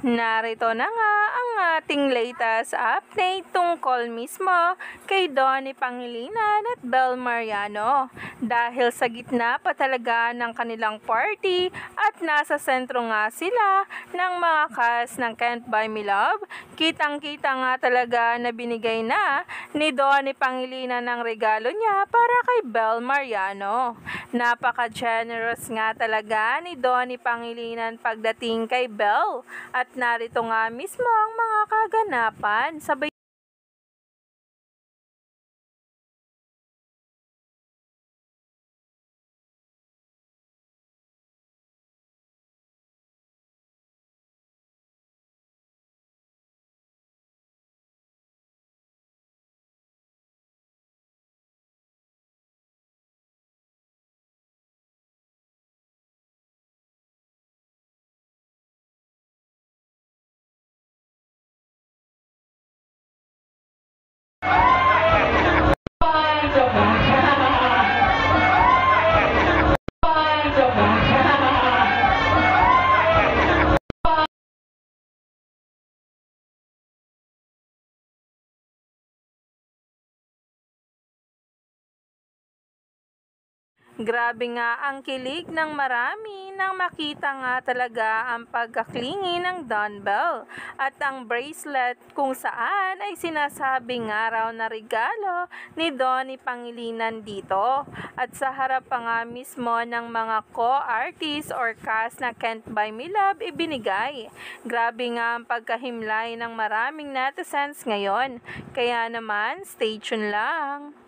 Narito na nga ang ating latest update tungkol mismo kay Donnie Pangilinan at Bel Mariano. Dahil sa gitna pa talaga ng kanilang party at nasa sentro nga sila ng mga cast ng Can't Buy Me Love, kitang-kita nga talaga na binigay na ni Donnie Pangilinan ng regalo niya para kay Bel Mariano. Napaka-generous nga talaga ni Donnie Pangilinan pagdating kay Bel. At narito nga mismo ang mga kaganapan. Sabay grabe nga ang kilig ng marami nang makita nga talaga ang pagkaklingi ng dumbbell at ang bracelet kung saan ay sinasabi nga raw na regalo ni Donnie Pangilinan dito. At sa harap pa nga mismo ng mga co-artists or cast na Can't Buy Me Love ibinigay. Grabe nga ang pagkahimlay ng maraming netizens ngayon. Kaya naman, stay tuned lang.